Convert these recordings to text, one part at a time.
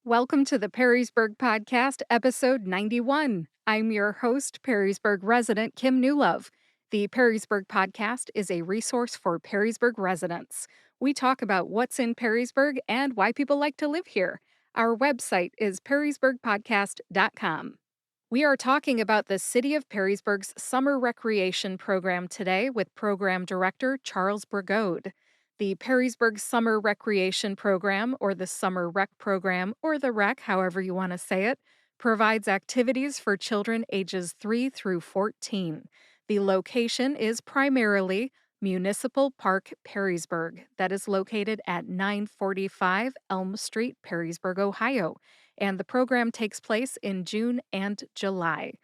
Welcome to the Perrysburg Podcast, episode 91. I'm your host, Perrysburg resident Kim Newlove. The Perrysburg Podcast is a resource for Perrysburg residents. We talk about what's in Perrysburg and why people like to live here. Our website is perrysburgpodcast.com. We are talking about the City of Perrysburg's Summer Recreation Program today with Program Director Charles Brigode. The Perrysburg Summer Recreation Program, or the Summer Rec Program, or the Rec, however you want to say it, provides activities for children ages 3 through 14. The location is primarily Municipal Park Perrysburg, that is located at 945 Elm Street, Perrysburg, Ohio, and the program takes place in June and July.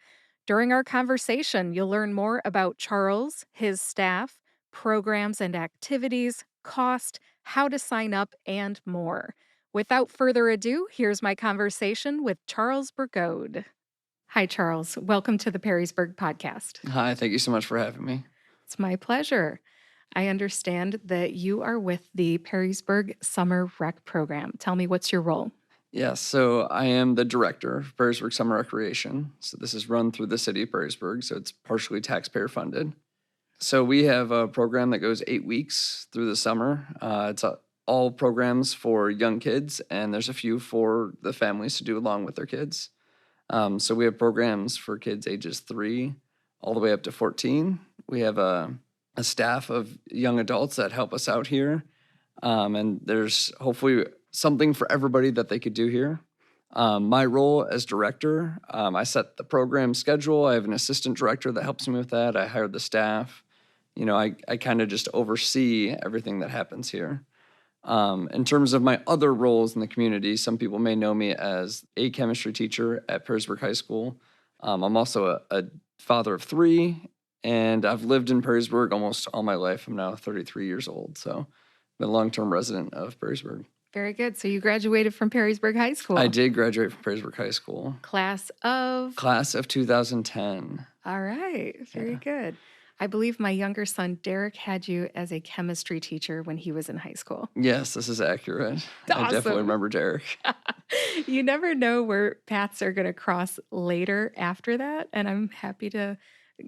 During our conversation, you'll learn more about Charles, his staff, programs and activities, cost, how to sign up, and more. Without further ado, here's my conversation with Charles Brigode. Hi, Charles. Welcome to the Perrysburg Podcast. Hi, thank you so much for having me. It's my pleasure. I understand that you are with the Perrysburg Summer Rec Program. Tell me, what's your role? Yes, so I am the director of Perrysburg Summer Recreation. So this is run through the city of Perrysburg, so it's partially taxpayer funded. So we have a program that goes 8 weeks through the summer. It's all programs for young kids, and there's a few for the families to do along with their kids. So we have programs for kids ages 3 all the way up to 14. We have a staff of young adults that help us out here, and there's hopefully something for everybody that they could do here. My role as director, I set the program schedule. I have an assistant director that helps me with that. I hired the staff. I kind of just oversee everything that happens here. In terms of my other roles in the community, some people may know me as a chemistry teacher at Perrysburg High School. I'm also a father of 3, and I've lived in Perrysburg almost all my life. I'm now 33 years old, so I'm a long-term resident of Perrysburg. Very good. So you graduated from Perrysburg High School. I did graduate from Perrysburg High School. Class of? Class of 2010. All right. Very good. I believe my younger son, Derek, had you as a chemistry teacher when he was in high school. Yes, this is accurate. Awesome. I definitely remember Derek. You never know where paths are going to cross later after that, and I'm happy to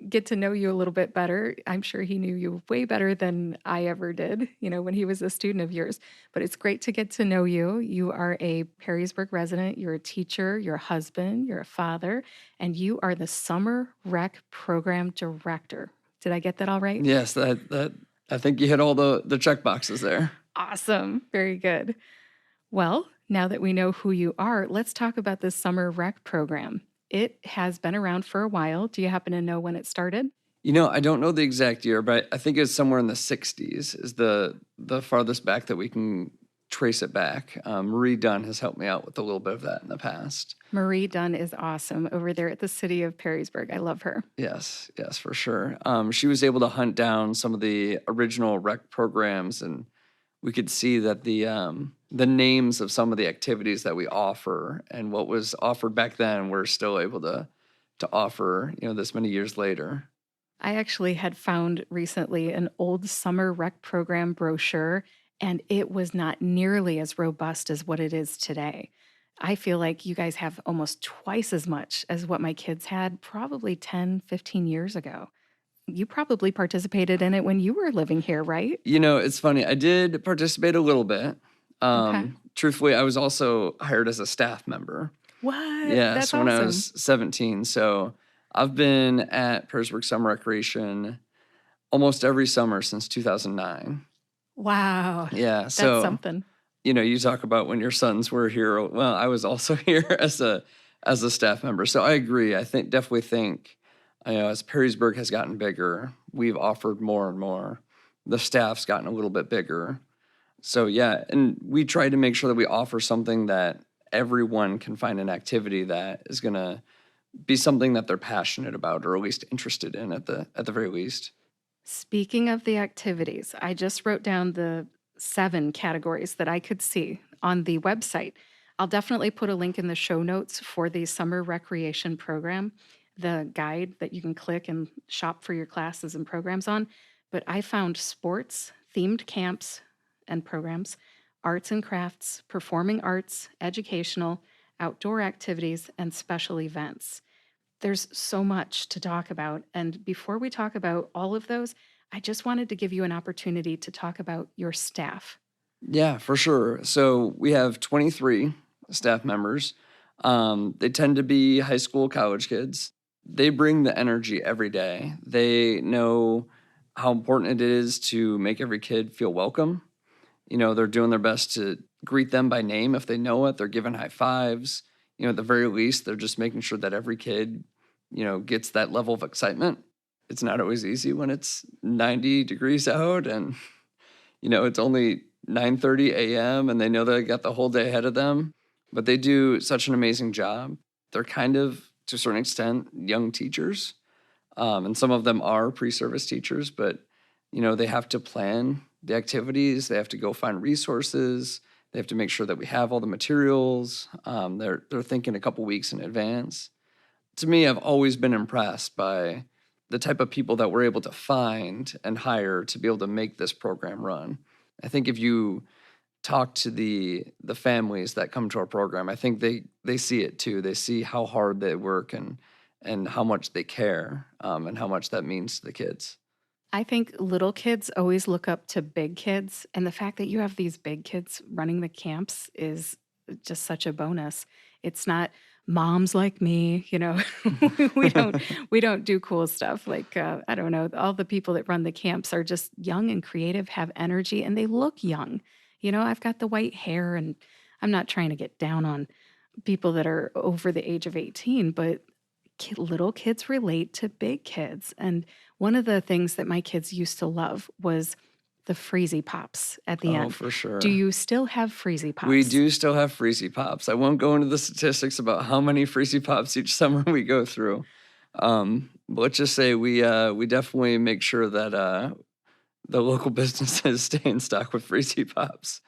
get to know you a little bit better. I'm sure he knew you way better than I ever did, when he was a student of yours. But it's great to get to know you. You are a Perrysburg resident, you're a teacher, you're a husband, you're a father, and you are the Summer Rec Program Director. Did I get that all right? Yes, that I think you hit all the check boxes there. Awesome. Very good. Well, now that we know who you are, let's talk about this Summer Rec Program. It has been around for a while. Do you happen to know when it started? I don't know the exact year, but I think it's somewhere in the 60s is the farthest back that we can trace it back. Marie Dunn has helped me out with a little bit of that in the past. Marie Dunn is awesome over there at the city of Perrysburg. I love her. Yes, for sure. She was able to hunt down some of the original rec programs, and we could see that the names of some of the activities that we offer and what was offered back then, we're still able to offer, this many years later. I actually had found recently an old Summer Rec Program brochure, and it was not nearly as robust as what it is today. I feel like you guys have almost twice as much as what my kids had probably 10, 15 years ago. You probably participated in it when you were living here, right? It's funny. I did participate a little bit. Okay. Truthfully, I was also hired as a staff member. What? Yeah, That's so awesome. when I was 17. So I've been at Perrysburg Summer Recreation almost every summer since 2009. Wow. Yeah, That's so something. You talk about when your sons were here. Well, I was also here as a staff member. So I agree. Definitely think, as Perrysburg has gotten bigger, we've offered more and more. The staff's gotten a little bit bigger. So yeah, and we try to make sure that we offer something that everyone can find an activity that is going to be something that they're passionate about or at least interested in at the very least. Speaking of the activities, I just wrote down the 7 categories that I could see on the website. I'll definitely put a link in the show notes for the Summer Recreation Program, the guide that you can click and shop for your classes and programs on. But I found sports, themed camps and programs, arts and crafts, performing arts, educational, outdoor activities, and special events. There's so much to talk about. And before we talk about all of those, I just wanted to give you an opportunity to talk about your staff. Yeah, for sure. So we have 23 staff members. They tend to be high school, college kids. They bring the energy every day. They know how important it is to make every kid feel welcome. They're doing their best to greet them by name if they know it. They're giving high fives. At the very least, they're just making sure that every kid, gets that level of excitement. It's not always easy when it's 90 degrees out and, it's only 9:30 a.m. and they know they got the whole day ahead of them. But they do such an amazing job. They're kind of, to a certain extent, young teachers. And some of them are pre-service teachers, but, they have to plan the activities. They have to go find resources. They have to make sure that we have all the materials. They're thinking a couple weeks in advance. To me, I've always been impressed by the type of people that we're able to find and hire to be able to make this program run. I think if you talk to the families that come to our program, I think they see it too. They see how hard they work and how much they care, and how much that means to the kids. I think little kids always look up to big kids, and the fact that you have these big kids running the camps is just such a bonus. It's not moms like me, we don't we don't do cool stuff like I don't know, all the people that run the camps are just young and creative, have energy, and they look young. I've got the white hair, and I'm not trying to get down on people that are over the age of 18, but little kids relate to big kids. And one of the things that my kids used to love was the Freezy Pops at the Oh, end. for sure. Do you still have Freezy Pops? We do still have Freezy Pops. I won't go into the statistics about how many Freezy Pops each summer we go through. But let's just say we definitely make sure that the local businesses stay in stock with Freezy Pops.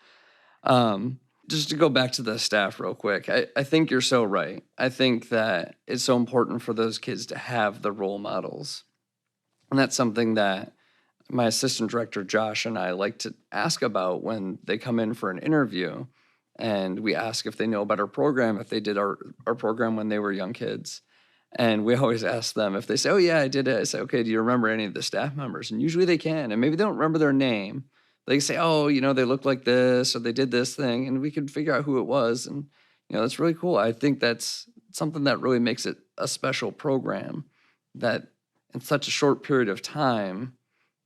Just to go back to the staff real quick, I think you're so right. I think that it's so important for those kids to have the role models. And that's something that my assistant director, Josh, and I like to ask about when they come in for an interview. And we ask if they know about our program, if they did our program when they were young kids. And we always ask them if they say, oh, yeah, I did it. I say, okay, do you remember any of the staff members? And usually they can. And maybe they don't remember their name. They say, oh, they look like this or they did this thing. And we can figure out who it was. And, that's really cool. I think that's something that really makes it a special program, that in such a short period of time,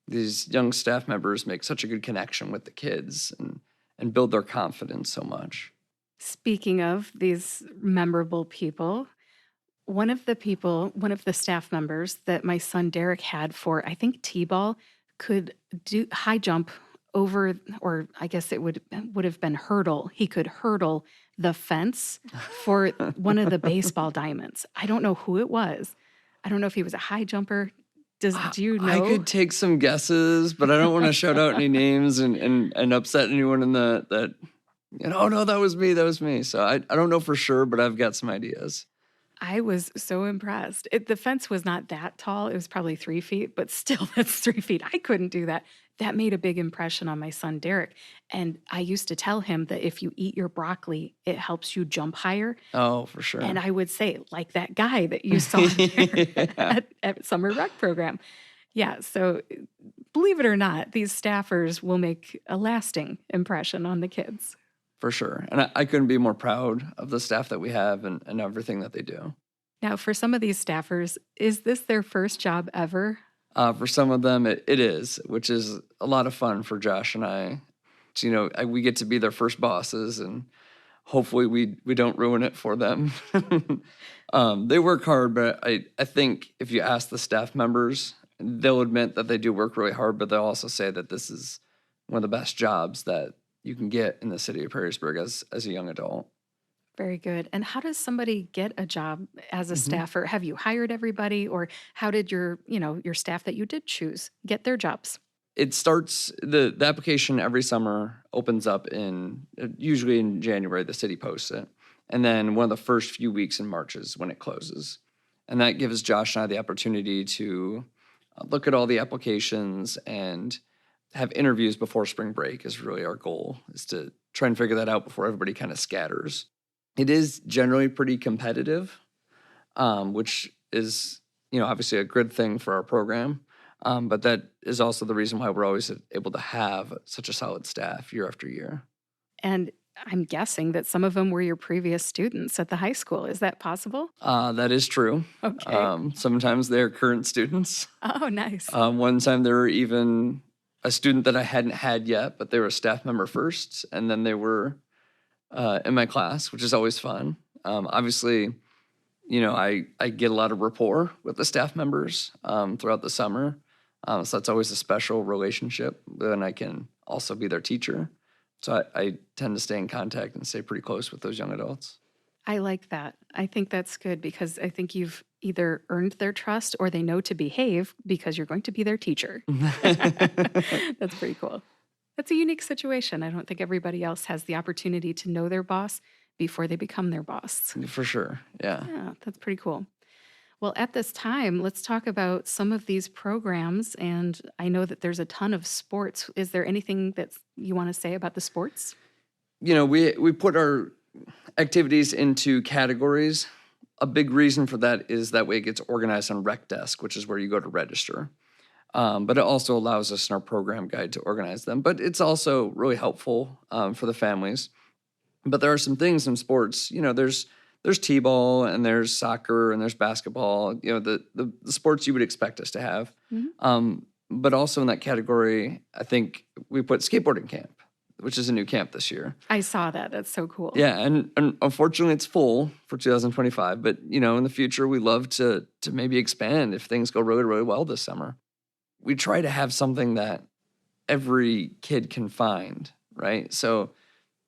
these young staff members make such a good connection with the kids and build their confidence so much. Speaking of these memorable people, one of the staff members that my son Derek had for, I think, T-ball could do high jump over, or I guess it would have been hurdle. He could hurdle the fence for one of the baseball diamonds. I don't know who it was. I don't know if he was a high jumper. Do you know? I could take some guesses, but I don't want to shout out any names and upset anyone in that. Oh no, that was me. So I don't know for sure, but I've got some ideas. I was so impressed. The fence was not that tall. It was probably 3 feet, but still, that's 3 feet. I couldn't do that. That made a big impression on my son, Derek. And I used to tell him that if you eat your broccoli, it helps you jump higher. Oh, for sure. And I would say, like that guy that you saw there at Summer Rec Program. Yeah, so believe it or not, these staffers will make a lasting impression on the kids. For sure. And I couldn't be more proud of the staff that we have and everything that they do. Now, for some of these staffers, is this their first job ever? For some of them, it is, which is a lot of fun for Josh and I. We get to be their first bosses, and hopefully we don't ruin it for them. They work hard, but I think if you ask the staff members, they'll admit that they do work really hard, but they'll also say that this is one of the best jobs that you can get in the city of Perrysburg as a young adult. Very good. And how does somebody get a job as a staffer? Have you hired everybody, or how did your staff that you did choose get their jobs? It starts, the application every summer opens up usually in January, the city posts it. And then one of the first few weeks in March is when it closes. And that gives Josh and I the opportunity to look at all the applications and have interviews before spring break is really our goal, is to try and figure that out before everybody kind of scatters. It is generally pretty competitive, which is, obviously a good thing for our program. But that is also the reason why we're always able to have such a solid staff year after year. And I'm guessing that some of them were your previous students at the high school. Is that possible? That is true. Okay. Sometimes they're current students. Oh, nice. One time they were even a student that I hadn't had yet, but they were a staff member first, and then they were in my class, which is always fun. Obviously, I get a lot of rapport with the staff members throughout the summer. So that's always a special relationship. Then I can also be their teacher. So I tend to stay in contact and stay pretty close with those young adults. I like that. I think that's good because I think you've either earned their trust or they know to behave because you're going to be their teacher. That's pretty cool. That's a unique situation. I don't think everybody else has the opportunity to know their boss before they become their boss. For sure. Yeah. Yeah, that's pretty cool. Well, at this time, let's talk about some of these programs. And I know that there's a ton of sports. Is there anything that you want to say about the sports? We put our activities into categories. A big reason for that is that way it gets organized on Rec Desk, which is where you go to register. But it also allows us in our program guide to organize them. But it's also really helpful for the families. But there are some things in sports, there's t-ball and there's soccer and there's basketball, the sports you would expect us to have. Mhm. But also in that category, I think we put skateboarding camp, which is a new camp this year. I saw that. That's so cool. Yeah, and unfortunately it's full for 2025. But, in the future, we love to maybe expand if things go really, really well this summer. We try to have something that every kid can find, right? So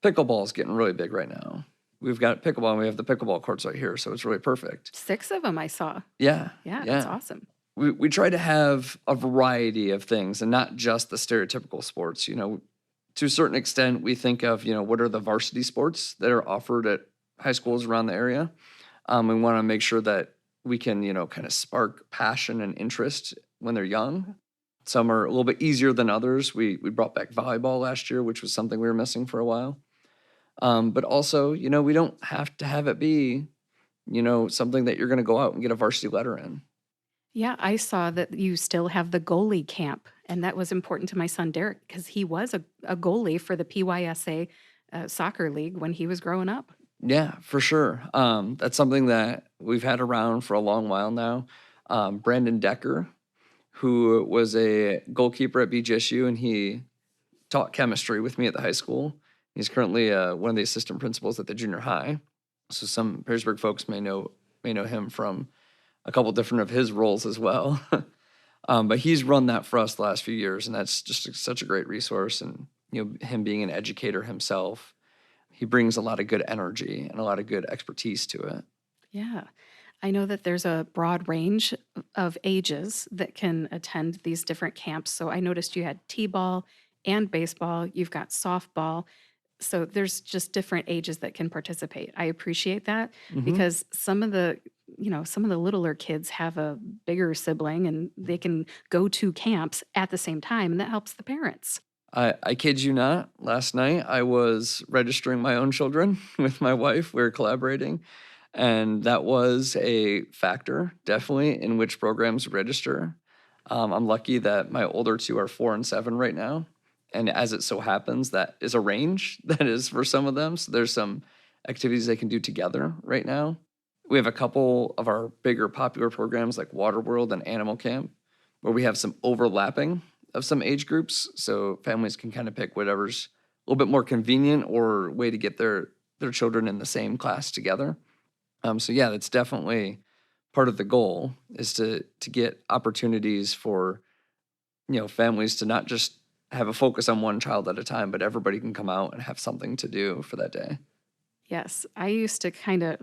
pickleball is getting really big right now. We've got pickleball and we have the pickleball courts right here, so it's really perfect. 6 of them I saw. Yeah. Yeah, that's awesome. We try to have a variety of things and not just the stereotypical sports. To a certain extent, we think of, what are the varsity sports that are offered at high schools around the area. We want to make sure that we can, kind of spark passion and interest when they're young. Some are a little bit easier than others. We brought back volleyball last year, which was something we were missing for a while. But also, we don't have to have it be, something that you're going to go out and get a varsity letter in. Yeah, I saw that you still have the goalie camp, and that was important to my son Derek because he was a goalie for the PYSA soccer league when he was growing up. Yeah, for sure. That's something that we've had around for a long while now. Brandon Decker, who was a goalkeeper at BGSU, and he taught chemistry with me at the high school. He's currently one of the assistant principals at the junior high. So some Perrysburg folks may know him from a couple different of his roles as well. But he's run that for us the last few years, and that's just such a great resource. And him being an educator himself, he brings a lot of good energy and a lot of good expertise to it. Yeah. I know that there's a broad range of ages that can attend these different camps. So I noticed you had t-ball and baseball. You've got softball. So there's just different ages that can participate. I appreciate that because some of the littler kids have a bigger sibling and they can go to camps at the same time, and that helps the parents. I kid you not, last night I was registering my own children with my wife. We were collaborating, and that was a factor, definitely, in which programs register. I'm lucky that my older two are 4 and 7 right now. And as it so happens, that is a range that is for some of them. So there's some activities they can do together right now. We have a couple of our bigger popular programs like Waterworld and Animal Camp, where we have some overlapping of some age groups. So families can kind of pick whatever's a little bit more convenient or way to get their children in the same class together. So yeah, that's definitely part of the goal, is to get opportunities for, families to not just have a focus on one child at a time, but everybody can come out and have something to do for that day. Yes, I used to kind of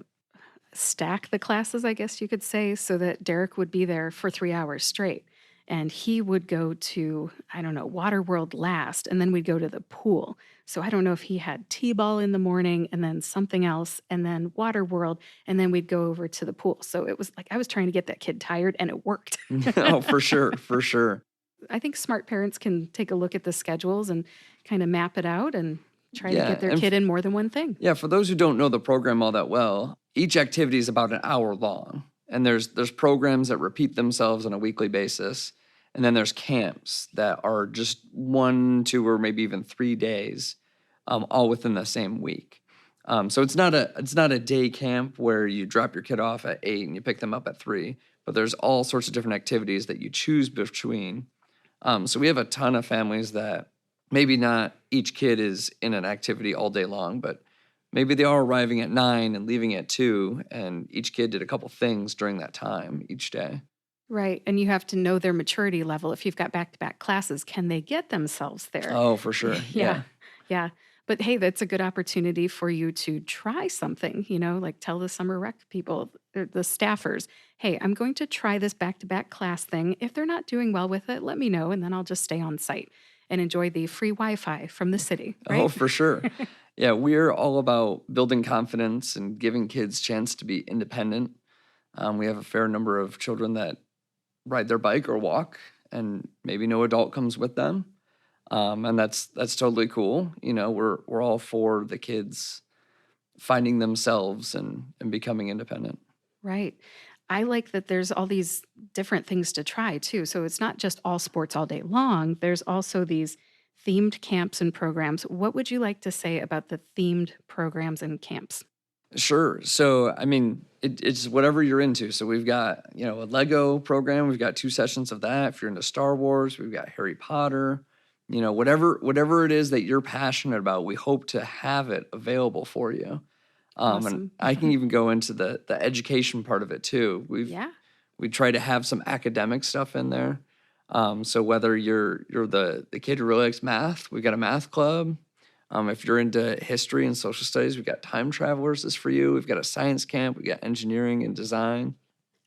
stack the classes, I guess you could say, so that Derek would be there for 3 hours straight. And he would go to, Waterworld last, and then we'd go to the pool. So I don't know if he had t-ball in the morning and then something else, and then Waterworld, and then we'd go over to the pool. So it was like I was trying to get that kid tired, and it worked. Oh, for sure, for sure. I think smart parents can take a look at the schedules and kind of map it out and try to Yeah, get their and kid in more than one thing. yeah, for those who don't know the program all that well, each activity is about an hour long, and there's programs that repeat themselves on a weekly basis, and then there's camps that are just 1, 2, or maybe even 3 days, all within the same week. So it's not a day camp where you drop your kid off at 8 and you pick them up at 3, but there's all sorts of different activities that you choose between. So we have a ton of families that maybe not each kid is in an activity all day long, but maybe they are arriving at 9 and leaving at 2, and each kid did a couple things during that time each day. Right. And you have to know their maturity level. If you've got back to back classes, can they get themselves there? Oh, for sure. Yeah. Yeah. Yeah. But hey, that's a good opportunity for you to try something, like tell the summer rec people, the staffers, hey, I'm going to try this back to back class thing. If they're not doing well with it, let me know, and then I'll just stay on site and enjoy the free Wi Fi from the city, Oh, right? for sure. Yeah, we're all about building confidence and giving kids chance to be independent. We have a fair number of children that ride their bike or walk, and maybe no adult comes with them. And that's totally cool. We're all for the kids finding themselves and becoming independent. Right. I like that there's all these different things to try too. So it's not just all sports all day long. There's also these themed camps and programs. What would you like to say about the themed programs and camps? Sure. So, I mean, it's whatever you're into. So we've got, a Lego program. We've got 2 sessions of that. If you're into Star Wars, we've got Harry Potter. Whatever it is that you're passionate about, we hope to have it available for you. And Awesome. I can even go into the education part of it too. Yeah. We try to have some academic stuff in there. So whether you're the kid who really likes math, we've got a math club. If you're into history and social studies, we've got Time Travelers is for you. We've got a science camp. We've got engineering and design.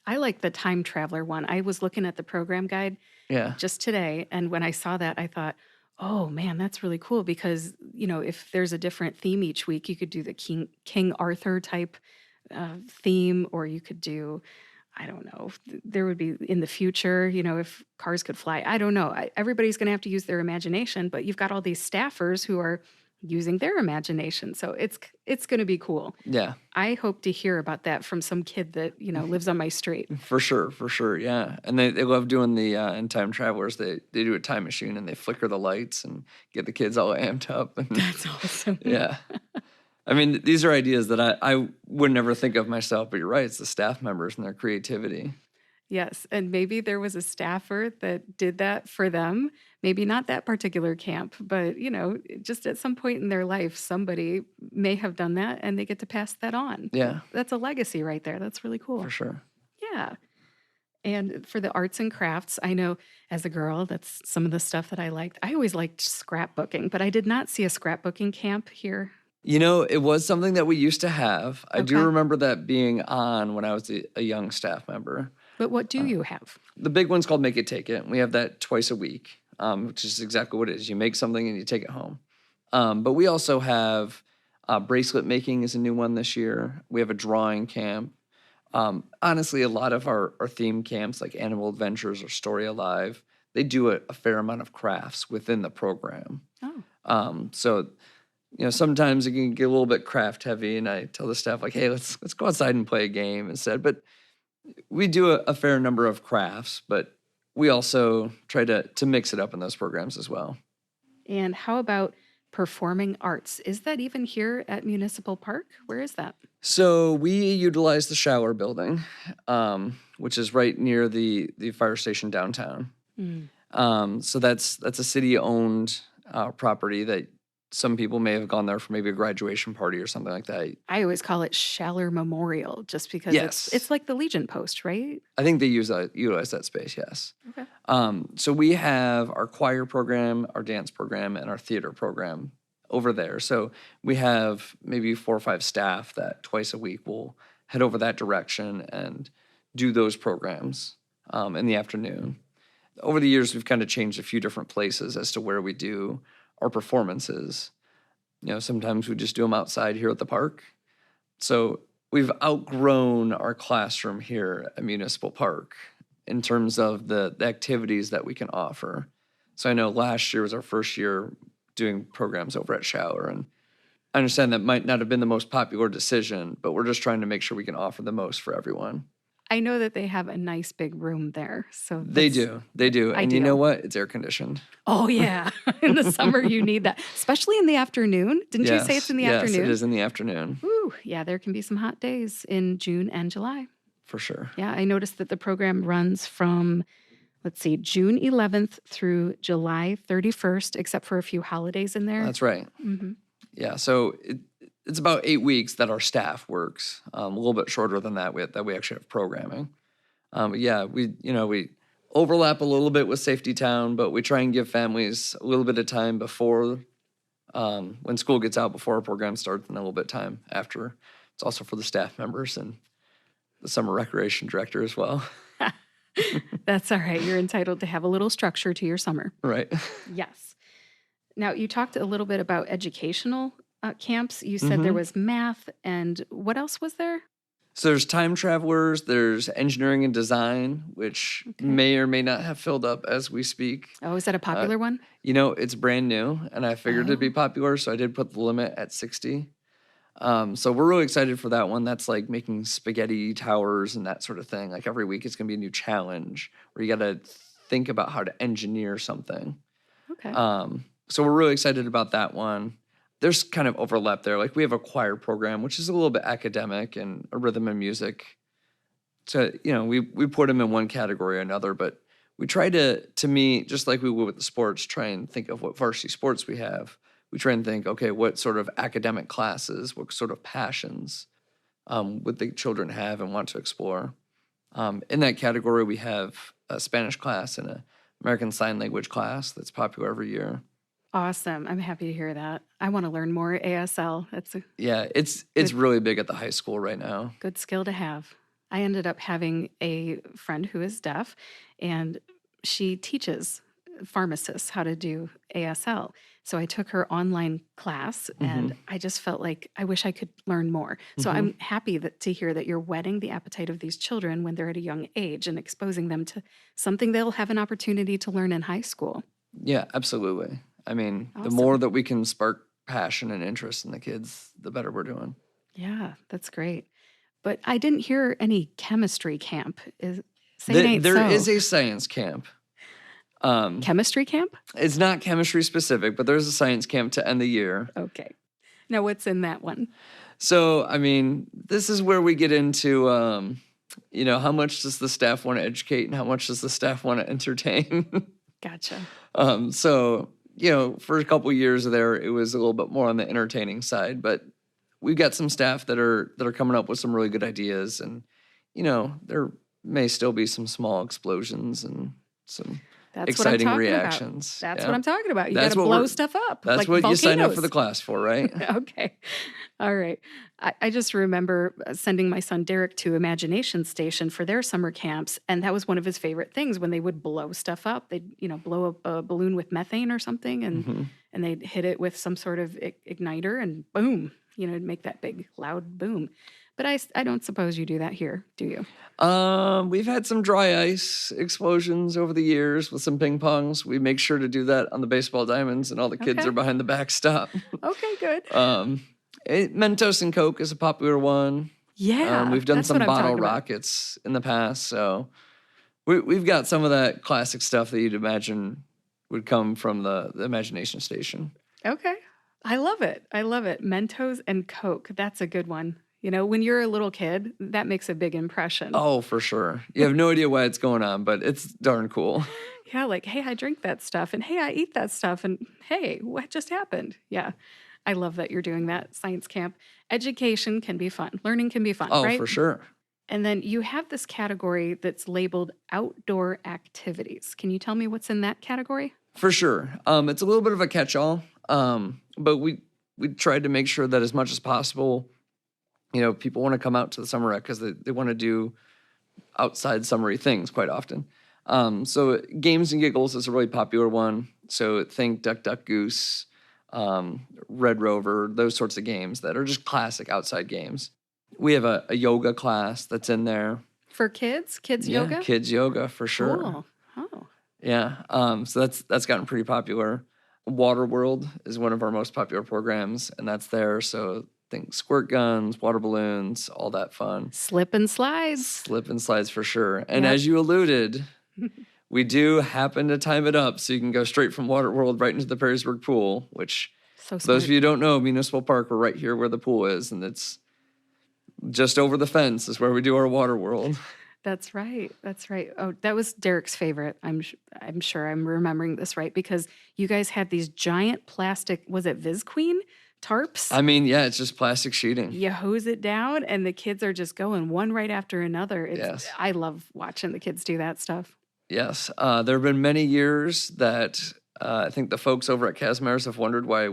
I like the time traveler one. I was looking at the program guide Yeah. just today. And when I saw that, I thought, oh man, that's really cool because, if there's a different theme each week, you could do the King Arthur type theme, or you could do, I don't know, there would be in the future, if cars could fly. I don't know. Everybody's going to have to use their imagination, but you've got all these staffers who are using their imagination. So it's going to be cool. Yeah. I hope to hear about that from some kid that, lives on my street. For sure, yeah. And they love doing the in Time Travelers. They do a time machine and they flicker the lights and get the kids all amped up. And, That's awesome. yeah. I mean, these are ideas that I would never think of myself, but you're right. It's the staff members and their creativity. Yes. And maybe there was a staffer that did that for them. Maybe not that particular camp, but, just at some point in their life, somebody may have done that and they get to pass that on. Yeah. That's a legacy right there. That's really cool. For sure. Yeah. And for the arts and crafts, I know as a girl, that's some of the stuff that I liked. I always liked scrapbooking, but I did not see a scrapbooking camp here. It was something that we used to have. I do Okay. remember that being on when I was a young staff member. But what do you have? The big one's called Make It Take It. We have that twice a week, which is exactly what it is. You make something and you take it home. But we also have bracelet making is a new one this year. We have a drawing camp. Honestly, a lot of our theme camps like Animal Adventures or Story Alive, they do a fair amount of crafts within the program. Oh. So sometimes it can get a little bit craft heavy, and I tell the staff like, hey, let's go outside and play a game instead. But we do a fair number of crafts, but we also try to mix it up in those programs as well. And how about performing arts? Is that even here at Municipal Park? Where is that? So we utilize the Shower building, which is right near the fire station downtown. So that's a city-owned property that some people may have gone there for maybe a graduation party or something like that. I always call it Schaller Memorial just because Yes. it's like the Legion Post, right? I think they utilize that space, yes. Okay. So we have our choir program, our dance program, and our theater program over there. So we have maybe 4 or 5 staff that twice a week will head over that direction and do those programs in the afternoon. Over the years, we've kind of changed a few different places as to where we do our performances. Sometimes we just do them outside here at the park. So we've outgrown our classroom here at Municipal Park. in terms of the activities that we can offer. So I know last year was our first year doing programs over at Shower, and I understand that might not have been the most popular decision, but we're just trying to make sure we can offer the most for everyone. I know that they have a nice big room there, so They that's do. They do. And you know ideal. what? It's air conditioned. Oh, yeah. In the summer, you need that, especially in the afternoon. Didn't you say it's in the Yes, afternoon? it is in the afternoon, Ooh, yeah, there can be some hot days in June and July. for sure. Yeah, I noticed that the program runs from, let's see, June 11th through July 31st, except for a few holidays in there. That's right. Hmm. Yeah, so it's about 8 weeks that our staff works. A little bit shorter than that, we actually have programming. But yeah, we overlap a little bit with Safety Town, but we try and give families a little bit of time before when school gets out, before our program starts, and a little bit of time after. It's also for the staff members and the summer recreation director as well. That's all right. You're entitled to have a little structure to your summer. Right. Yes. Now, you talked a little bit about educational camps. You said there was math, and what else was there? So there's time travelers, there's engineering and design, which may or may not have filled up as we speak. Oh, is that a popular one? It's brand new, and I figured it'd be popular, so I did put the limit at 60. So we're really excited for that one. That's like making spaghetti towers and that sort of thing. Like every week it's going to be a new challenge where you got to think about how to engineer something. Okay. So we're really excited about that one. There's kind of overlap there. Like we have a choir program, which is a little bit academic, and a rhythm and music. So, we put them in one category or another, but we try to me, just like we would with the sports, try and think of what varsity sports we have. We try and think, okay, what sort of academic classes, what sort of passions would the children have and want to explore? In that category, we have a Spanish class and an American Sign Language class that's popular every year. Awesome. I'm happy to hear that. I want to learn more ASL. That's a It's really big at the high school right now. good skill to have. I ended up having a friend who is deaf, and she teaches pharmacists how to do ASL. So I took her online class, and I just felt like I wish I could learn more. So I'm happy to hear that you're whetting the appetite of these children when they're at a young age and exposing them to something they'll have an opportunity to learn in high school. Yeah, absolutely. I mean, the Awesome. more that we can spark passion and interest in the kids, the better we're doing. Yeah, that's great. But I didn't hear any chemistry camp. Say it ain't There so. is a science camp. Chemistry camp? It's not chemistry specific, but there's a science camp to end the year. Okay. Now, what's in that one? So, I mean, this is where we get into, how much does the staff want to educate and how much does the staff want to entertain? Gotcha. So, for a couple years there, it was a little bit more on the entertaining side, but we've got some staff that are coming up with some really good ideas, and there may still be some small explosions and some exciting reactions. That's what I'm talking about. You got That's to what blow we're- stuff up. That's like what you sign up volcanoes. for the class for, right? Okay. All right. I just remember sending my son Derek to Imagination Station for their summer camps, and that was one of his favorite things when they would blow stuff up. They'd, blow up a balloon with methane or something, and they'd hit it with some sort of igniter, and boom, it'd make that big, loud boom. But I don't suppose you do that here, do you? We've had some dry ice explosions over the years with some ping pongs. We make sure to do that on the baseball diamonds, and all the kids Okay. are behind the backstop. Okay, good. Mentos and Coke is a popular one. Yeah. We've done that's some what I'm bottle talking about. rockets in the past, so we've got some of that classic stuff that you'd imagine would come from the Imagination Station. Okay. I love it. I love it. Mentos and Coke. That's a good one. When you're a little kid, that makes a big impression. Oh, for sure. You have no idea why it's going on, but it's darn cool. Yeah, like, hey, I drink that stuff, and hey, I eat that stuff, and hey, what just happened? Yeah. I love that you're doing that science camp. Education can be fun. Learning can be fun, Oh, right? for sure. And then you have this category that's labeled outdoor activities. Can you tell me what's in that category? For sure. It's a little bit of a catch-all, but we tried to make sure that as much as possible, people want to come out to the summer rec because they want to do outside summery things quite often. So Games and Giggles is a really popular one. So think Duck, Duck, Goose, Red Rover, those sorts of games that are just classic outside games. We have a yoga class that's in there. For kids? Kids Yeah, yoga? kids yoga for sure. Cool. Oh. Yeah, so that's gotten pretty popular. Water World is one of our most popular programs, and that's there. So think squirt guns, water balloons, all that fun. Slip and slides. Slip and slides for sure. And Yep. as you alluded, we do happen to time it up so you can go straight from Water World right into the Perrysburg pool, which So for those smart. of you who don't know, Municipal Park, we're right here where the pool is, and it's just over the fence is where we do our Water World. That's right. That's right. Oh, that was Derek's favorite. I'm sure I'm remembering this right because you guys had these giant plastic, was it Viz Queen tarps? I mean, yeah, it's just plastic sheeting. You hose it down and the kids are just going one right after another. Yes. I love watching the kids do that stuff. Yes. There have been many years that I think the folks over at Casmare's have wondered why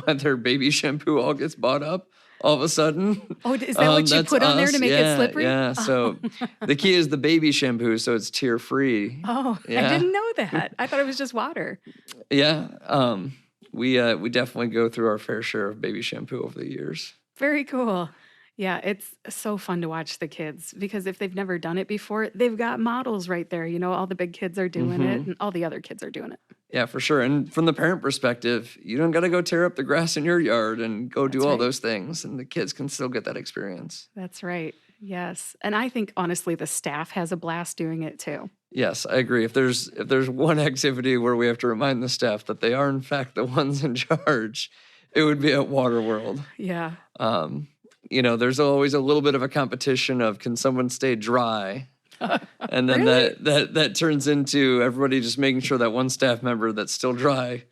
their baby shampoo all gets bought up all of a sudden. Oh, is that what you That's put on there us. to make it slippery? Yeah. So the key is the baby shampoo, so it's tear free. Oh, Yeah. I didn't know that. I thought it was just water. Yeah. We definitely go through our fair share of baby shampoo over the years. Very cool. Yeah, it's so fun to watch the kids because if they've never done it before, they've got models right there. You know, all the big kids are doing it and all the other kids are doing it. Yeah, for sure. And from the parent perspective, you don't got to go tear up the grass in your yard and go do That's all right. those things, and the kids can still get that experience. That's right. Yes. And I think honestly the staff has a blast doing it too. Yes, I agree. If there's one activity where we have to remind the staff that they are in fact the ones in charge, it would be at Waterworld. Yeah. There's always a little bit of a competition of can someone stay dry? And then Really? that turns into everybody just making sure that one staff member that's still dry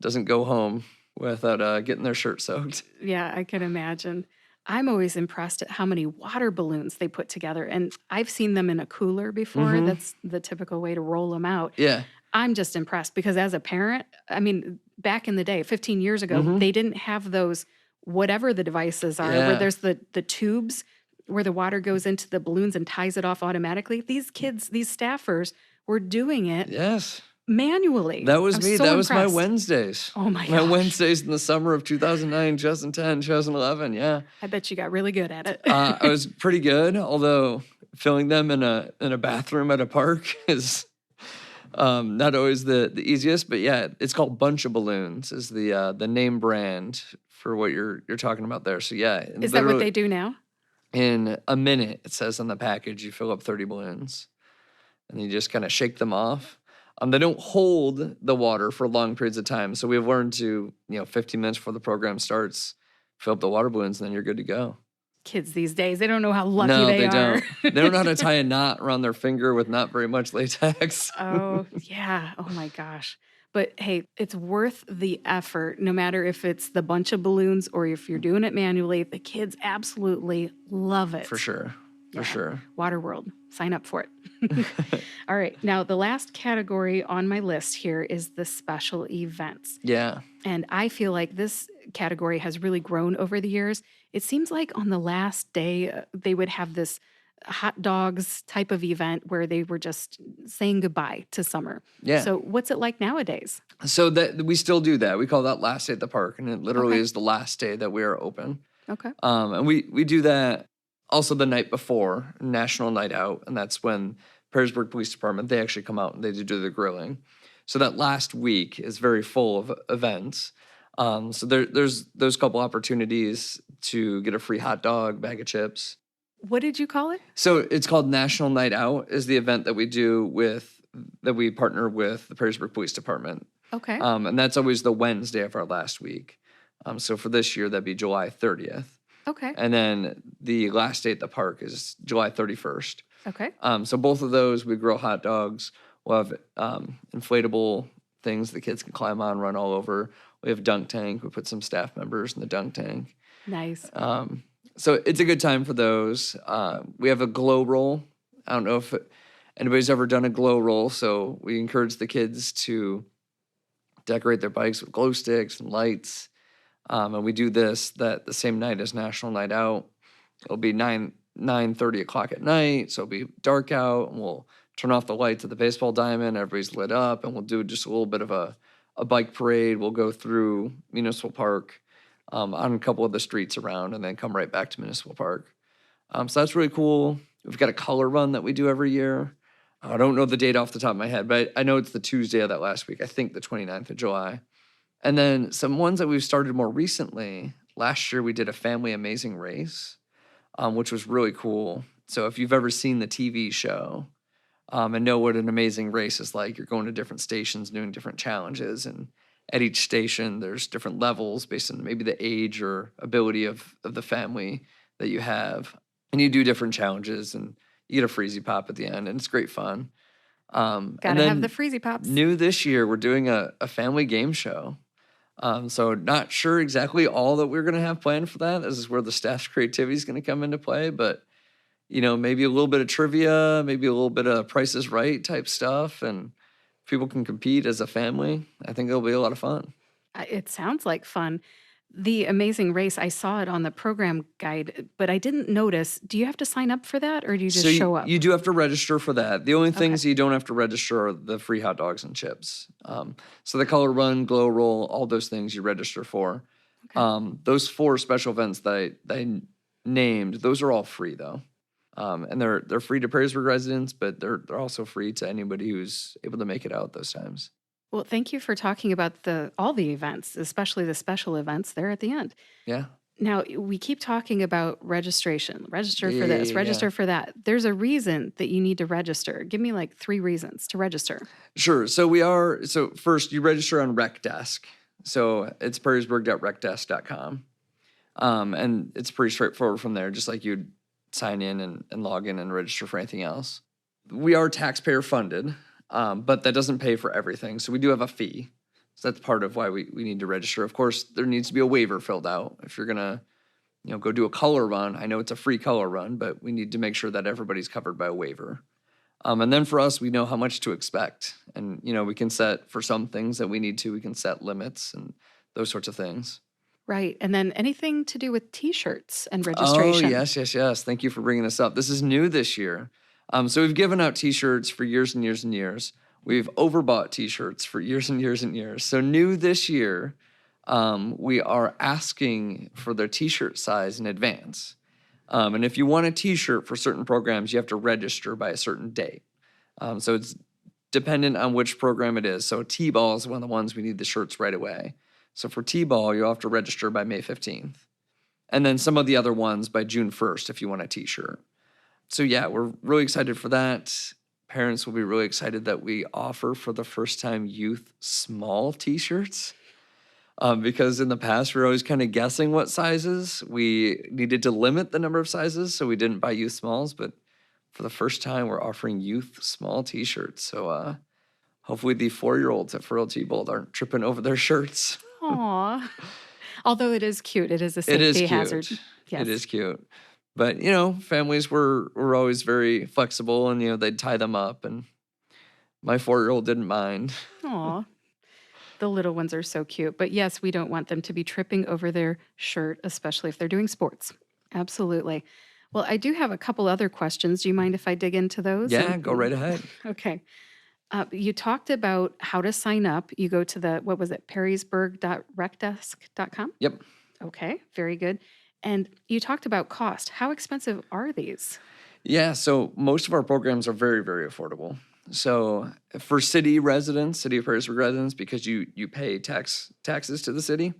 doesn't go home without getting their shirt soaked. Yeah, I can imagine. I'm always impressed at how many water balloons they put together. And I've seen them in a cooler before. That's the typical way to roll them out. Yeah. I'm just impressed because as a parent, I mean, back in the day, 15 years ago, they didn't have those, whatever the devices are, where Yeah. there's the tubes where the water goes into the balloons and ties it off automatically. These kids, these staffers were doing it Yes. manually. That was I'm me. so That was my impressed. Wednesdays. Oh my My gosh. Wednesdays in the summer of 2009, 2010, 2011. Yeah. I bet you got really good at it. I was pretty good, although filling them in a bathroom at a park is not always the easiest. But yeah, it's called Bunch of Balloons is the name brand for what you're talking about there. So yeah, Is that what they do now? in a minute, it says on the package, you fill up 30 balloons and you just kind of shake them off. They don't hold the water for long periods of time. So we've learned to, 15 minutes before the program starts, fill up the water balloons and then you're good to go. Kids these days, they don't know how lucky No, they are. don't. They don't know how to tie a knot around their finger with not very much latex. Oh, yeah. Oh my gosh. But hey, it's worth the effort, no matter if it's the bunch of balloons or if you're doing it manually. The kids absolutely love it. For sure. For sure. Waterworld, sign up for it. All right. Now, the last category on my list here is the special events. Yeah. And I feel like this category has really grown over the years. It seems like on the last day, they would have this hot dogs type of event where they were just saying goodbye to summer. Yeah. So what's it like nowadays? So that we still do that. We call that last day at the park, and it literally Okay. is the last day that we are open. Okay. And we do that also the night before, National Night Out, and that's when Perrysburg Police Department, they actually come out and they do the grilling. So that last week is very full of events. So there's those couple opportunities to get a free hot dog, bag of chips. What did you call it? So it's called National Night Out is the event that we do that we partner with the Perrysburg Police Department. Okay. And that's always the Wednesday of our last week. So for this year, that'd be July 30th. Okay. And then the last day at the park is July 31st. Okay. So both of those, we grill hot dogs. We'll have inflatable things the kids can climb on, run all over. We have dunk tank. We put some staff members in the dunk tank. Nice. So it's a good time for those. We have a glow roll. I don't know if anybody's ever done a glow roll, so we encourage the kids to decorate their bikes with glow sticks and lights. And we do that the same night as National Night Out. It'll be 9:30 o'clock at night, so it'll be dark out, and we'll turn off the lights at the baseball diamond. Everybody's lit up, and we'll do just a little bit of a bike parade. We'll go through Municipal Park on a couple of the streets around and then come right back to Municipal Park. So that's really cool. We've got a color run that we do every year. I don't know the date off the top of my head, but I know it's the Tuesday of that last week. I think the 29th of July. And then some ones that we've started more recently. Last year, we did a family amazing race, which was really cool. So if you've ever seen the TV show and know what an amazing race is like, you're going to different stations doing different challenges. And at each station, there's different levels based on maybe the age or ability of the family that you have. And you do different challenges and you get a freezy pop at the end, and it's great fun. Gotta have the freezy pops. New this year, we're doing a family game show. So not sure exactly all that we're going to have planned for that. This is where the staff's creativity is going to come into play. But, maybe a little bit of trivia, maybe a little bit of Price is Right type stuff. And people can compete as a family. I think it'll be a lot of fun. It sounds like fun. The Amazing Race, I saw it on the program guide, but I didn't notice. Do you have to sign up for that, or do you just show up? You do have to register for that. The only things you don't have to register are the free hot dogs and chips. So the color run, glow roll, all those things you register for. Okay. Those 4 special events that I named, those are all free though. And they're free to Perrysburg residents, but they're also free to anybody who's able to make it out those times. Well, thank you for talking about all the events, especially the special events there at the end. Yeah. Now, we keep talking about registration. Register for this, register for that. There's a reason that you need to register. Give me like 3 reasons to register. Sure. So first you register on RecDesk. So it's perrysburg.recdesk.com. And it's pretty straightforward from there, just like you'd sign in and log in and register for anything else. We are taxpayer funded. But that doesn't pay for everything. So we do have a fee. So that's part of why we need to register. Of course, there needs to be a waiver filled out. If you're going to, go do a color run, I know it's a free color run, but we need to make sure that everybody's covered by a waiver. And then for us, we know how much to expect. And, we can set for some things that we need to, we can set limits and those sorts of things. Right. And then anything to do with T-shirts and registration. Oh, yes. Thank you for bringing this up. This is new this year. So we've given out T-shirts for years and years and years. We've overbought T-shirts for years and years and years. So new this year, we are asking for their T-shirt size in advance. And if you want a T-shirt for certain programs, you have to register by a certain date. So it's dependent on which program it is. So T-ball is one of the ones we need the shirts right away. So for T-ball, you'll have to register by May 15th. And then some of the other ones by June 1st if you want a T-shirt. So yeah, we're really excited for that. Parents will be really excited that we offer for the first time youth small T-shirts. Because in the past, we were always kind of guessing what sizes. We needed to limit the number of sizes, so we didn't buy youth smalls. But for the first time, we're offering youth small T-shirts. So hopefully the 4-year-olds at Furl T-Bold aren't tripping over their shirts. Aw. Although it is cute. It is a safety hazard. Yes. It is cute. But, families were always very flexible and, they'd tie them up. And my 4-year-old didn't mind. Aw. The little ones are so cute. But yes, we don't want them to be tripping over their shirt, especially if they're doing sports. Absolutely. Well, I do have a couple other questions. Do you mind if I dig into those? Yeah, go right ahead. Okay. You talked about how to sign up. You go to Perrysburg.recdesk.com? Yep. Okay, very good. And you talked about cost. How expensive are these? Yeah, so most of our programs are very, very affordable. So for city of Perrysburg residents, because you pay taxes to the city,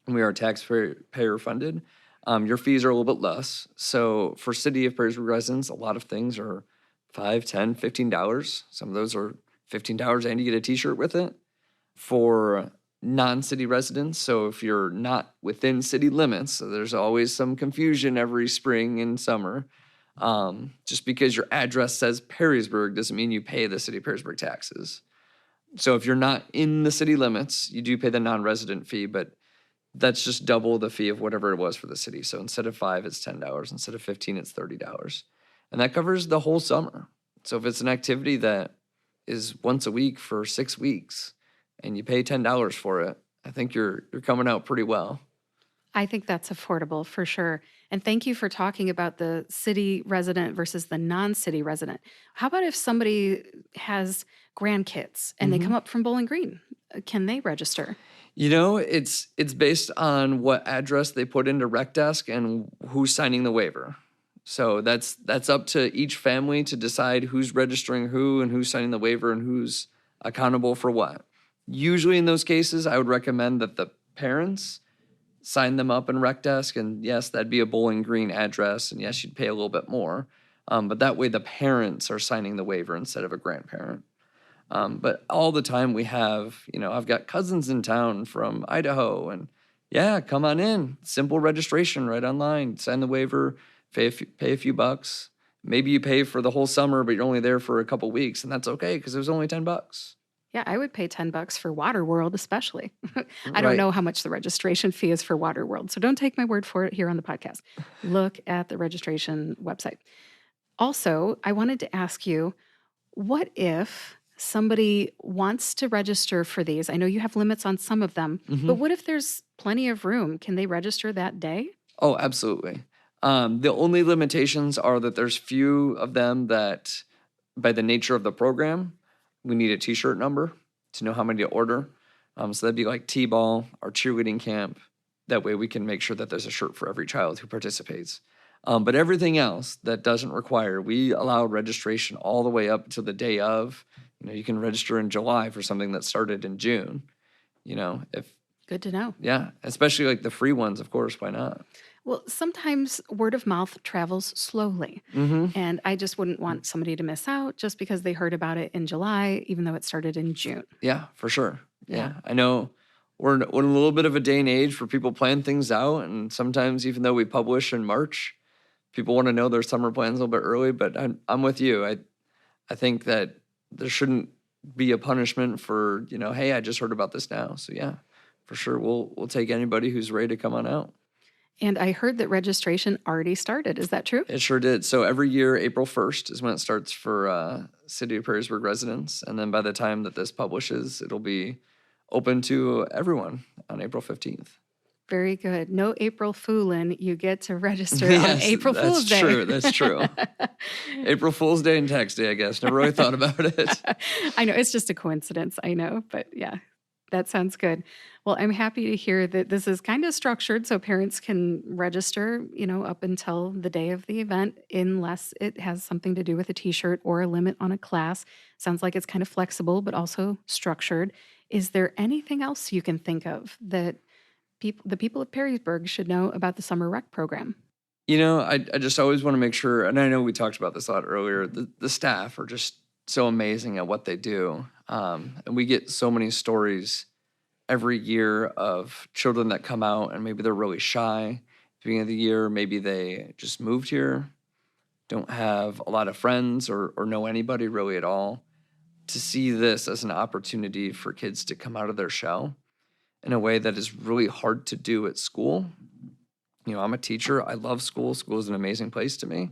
and we are taxpayer funded, your fees are a little bit less. So for city of Perrysburg residents, a lot of things are $5, $10, $15. Some of those are $15 and you get a T-shirt with it. For non-city residents, so if you're not within city limits, so there's always some confusion every spring and summer. Just because your address says Perrysburg doesn't mean you pay the city of Perrysburg taxes. So if you're not in the city limits, you do pay the non-resident fee, but that's just double the fee of whatever it was for the city. So instead of $5, it's $10. Instead of $15, it's $30. And that covers the whole summer. So if it's an activity that is once a week for 6 weeks and you pay $10 for it, I think you're coming out pretty well. I think that's affordable for sure. And thank you for talking about the city resident versus the non-city resident. How about if somebody has grandkids and they come up from Bowling Green? Can they register? It's based on what address they put into RecDesk and who's signing the waiver. So that's up to each family to decide who's registering who and who's signing the waiver and who's accountable for what. Usually in those cases, I would recommend that the parents sign them up in Rec Desk, and yes, that'd be a Bowling Green address, and yes, you'd pay a little bit more. But that way the parents are signing the waiver instead of a grandparent. But all the time we have, I've got cousins in town from Idaho, and yeah, come on in. Simple registration right online. Sign the waiver, pay a few bucks. Maybe you pay for the whole summer, but you're only there for a couple weeks, and that's okay because it was only $10. Yeah, I would pay $10 for Waterworld, especially. I don't Right. know how much the registration fee is for Waterworld, so don't take my word for it here on the podcast. Look at the registration website. Also, I wanted to ask you, what if somebody wants to register for these? I know you have limits on some of them, but what if there's plenty of room? Can they register that day? Oh, absolutely. The only limitations are that there's few of them that, by the nature of the program, we need a T-shirt number to know how many to order. So that'd be like T-ball or cheerleading camp. That way we can make sure that there's a shirt for every child who participates. But everything else that doesn't require, we allow registration all the way up to the day of. You can register in July for something that started in June. Good to know. Yeah, especially like the free ones, of course, why not? Well, sometimes word of mouth travels slowly, and I just wouldn't want somebody to miss out just because they heard about it in July, even though it started in June. Yeah, for sure. Yeah. I know we're in a little bit of a day and age where people plan things out, and sometimes even though we publish in March, people want to know their summer plans a little bit early, but I'm with you. I think that there shouldn't be a punishment for, hey, I just heard about this now. So yeah, for sure, we'll take anybody who's ready to come on out. And I heard that registration already started. Is that true? It sure did. So every year, April 1st is when it starts for City of Perrysburg residents. And then by the time that this publishes, it'll be open to everyone on April 15th. Very good. No April Foolin'. You get to register on April Fool's Day. That's true. April Fool's Day and Tax Day, I guess. Never really thought about it. I know. It's just a coincidence. I know. But yeah, that sounds good. Well, I'm happy to hear that this is kind of structured so parents can register, up until the day of the event, unless it has something to do with a T-shirt or a limit on a class. Sounds like it's kind of flexible, but also structured. Is there anything else you can think of that the people of Perrysburg should know about the summer rec program? I just always want to make sure, and I know we talked about this a lot earlier, the staff are just so amazing at what they do. And we get so many stories every year of children that come out and maybe they're really shy at the beginning of the year. Maybe they just moved here, don't have a lot of friends or know anybody really at all. To see this as an opportunity for kids to come out of their shell in a way that is really hard to do at school. I'm a teacher. I love school. School is an amazing place to me.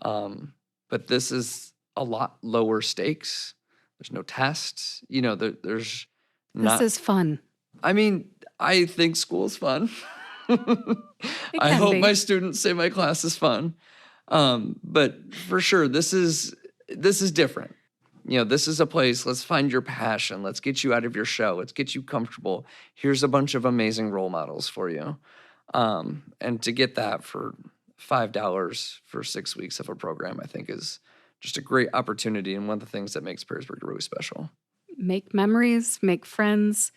But this is a lot lower stakes. There's no tests. There's not. This is fun. I mean, I think school is fun. I hope my students say my class is fun. But for sure, this is different. This is a place, let's find your passion. Let's get you out of your shell. Let's get you comfortable. Here's a bunch of amazing role models for you. And to get that for $5 for 6 weeks of a program, I think is just a great opportunity and one of the things that makes Perrysburg really special. Make memories, make friends,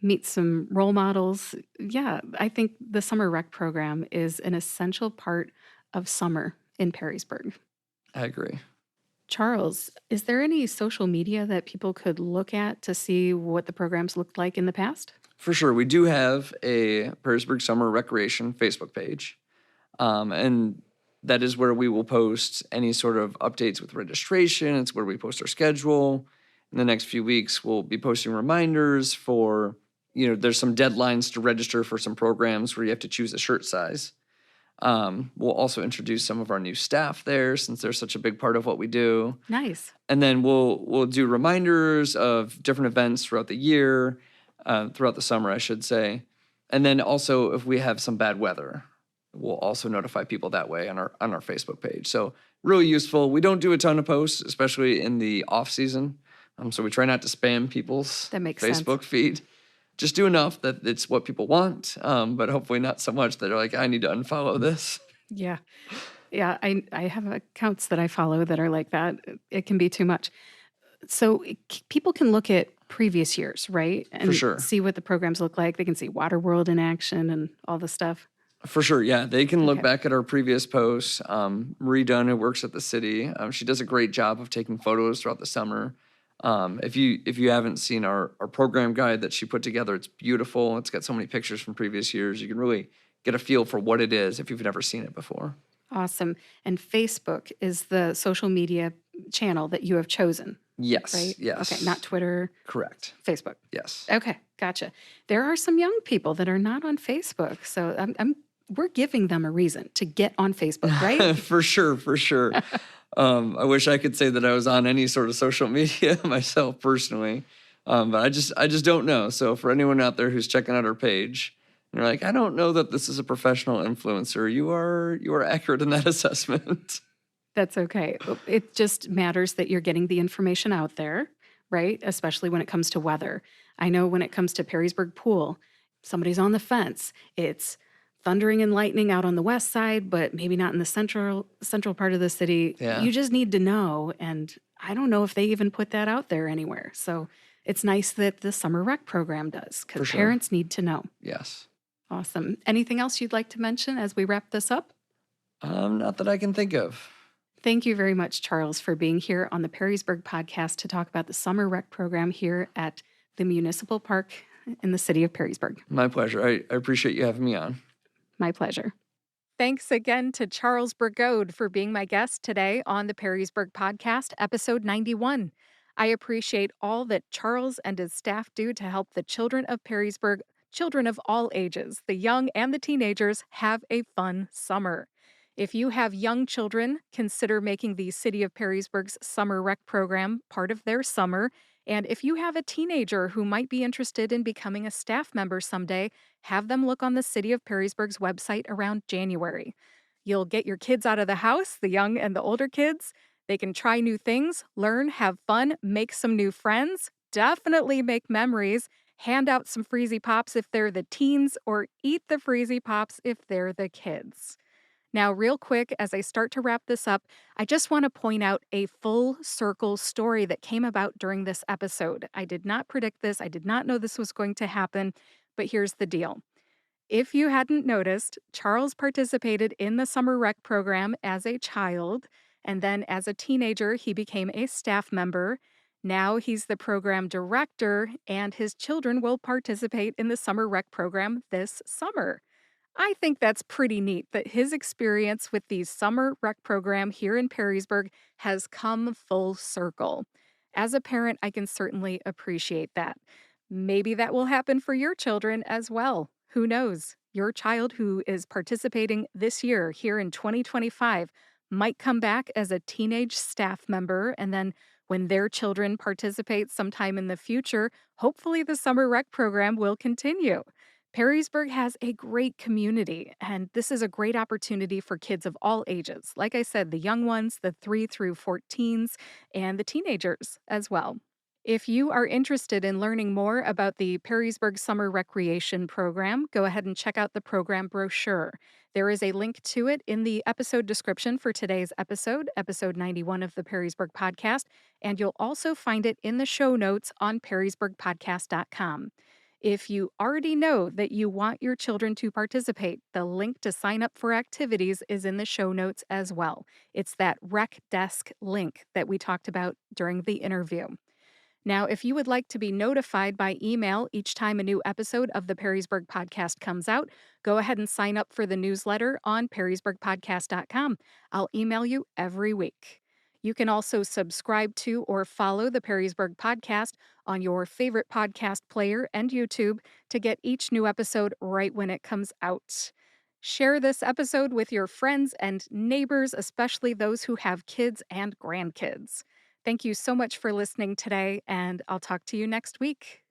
meet some role models. Yeah, I think the summer rec program is an essential part of summer in Perrysburg. I agree. Charles, is there any social media that people could look at to see what the programs looked like in the past? For sure. We do have a Perrysburg Summer Recreation Facebook page. And that is where we will post any sort of updates with registration. It's where we post our schedule. In the next few weeks, we'll be posting reminders for, there's some deadlines to register for some programs where you have to choose a shirt size. We'll also introduce some of our new staff there since they're such a big part of what we do. Nice. And then we'll do reminders of different events throughout the year, throughout the summer, I should say. And then also if we have some bad weather, we'll also notify people that way on our Facebook page. So really useful. We don't do a ton of posts, especially in the off season. So we try not to spam people's Facebook feed. Just do enough that it's what people want, but hopefully not so much that they're like, I need to unfollow this. Yeah. Yeah, I have accounts that I follow that are like that. It can be too much. So people can look at previous years, right? For And sure. see what the programs look like. They can see Waterworld in action and all the stuff. For sure, yeah. They can look Okay. back at our previous posts. Redone, who works at the city, she does a great job of taking photos throughout the summer. If you haven't seen our program guide that she put together, it's beautiful. It's got so many pictures from previous years. You can really get a feel for what it is if you've never seen it before. Awesome. And Facebook is the social media channel that you have chosen, Yes, right? yes. Okay, not Twitter, Correct. Facebook. Yes. Okay, gotcha. There are some young people that are not on Facebook, so we're giving them a reason to get on Facebook, right? For sure, for sure. I wish I could say that I was on any sort of social media myself personally, but I just don't know. So for anyone out there who's checking out our page, and you're like, I don't know that this is a professional influencer. You are accurate in that assessment. That's okay. It just matters that you're getting the information out there, right? Especially when it comes to weather. I know when it comes to Perrysburg Pool, somebody's on the fence. It's thundering and lightning out on the west side, but maybe not in the central part of the city. Yeah. You just need to know, and I don't know if they even put that out there anywhere. So it's nice that the summer rec program does, For because sure. parents need to know. Yes. Awesome. Anything else you'd like to mention as we wrap this up? Not that I can think of. Thank you very much, Charles, for being here on the Perrysburg Podcast to talk about the summer rec program here at the Municipal Park in the city of Perrysburg. My pleasure. I appreciate you having me on. My pleasure. Thanks again to Charles Brigode for being my guest today on the Perrysburg Podcast, episode 91. I appreciate all that Charles and his staff do to help the children of Perrysburg, children of all ages, the young and the teenagers, have a fun summer. If you have young children, consider making the City of Perrysburg's Summer Rec program part of their summer. And if you have a teenager who might be interested in becoming a staff member someday, have them look on the City of Perrysburg's website around January. You'll get your kids out of the house, the young and the older kids. They can try new things, learn, have fun, make some new friends, definitely make memories, hand out some Freezy Pops if they're the teens, or eat the Freezy Pops if they're the kids. Now, real quick, as I start to wrap this up, I just want to point out a full circle story that came about during this episode. I did not predict this. I did not know this was going to happen, but here's the deal. If you hadn't noticed, Charles participated in the summer rec program as a child, and then as a teenager, he became a staff member. Now he's the program director, and his children will participate in the summer rec program this summer. I think that's pretty neat that his experience with the summer rec program here in Perrysburg has come full circle. As a parent, I can certainly appreciate that. Maybe that will happen for your children as well. Who knows? Your child who is participating this year here in 2025 might come back as a teenage staff member, and then when their children participate sometime in the future, hopefully the summer rec program will continue. Perrysburg has a great community, and this is a great opportunity for kids of all ages. Like I said, the young ones, the 3 through 14s, and the teenagers as well. If you are interested in learning more about the Perrysburg Summer Recreation Program, go ahead and check out the program brochure. There is a link to it in the episode description for today's episode, episode 91 of the Perrysburg Podcast, and you'll also find it in the show notes on perrysburgpodcast.com. If you already know that you want your children to participate, the link to sign up for activities is in the show notes as well. It's that rec desk link that we talked about during the interview. Now, if you would like to be notified by email each time a new episode of the Perrysburg Podcast comes out, go ahead and sign up for the newsletter on perrysburgpodcast.com. I'll email you every week. You can also subscribe to or follow the Perrysburg Podcast on your favorite podcast player and YouTube to get each new episode right when it comes out. Share this episode with your friends and neighbors, especially those who have kids and grandkids. Thank you so much for listening today, and I'll talk to you next week.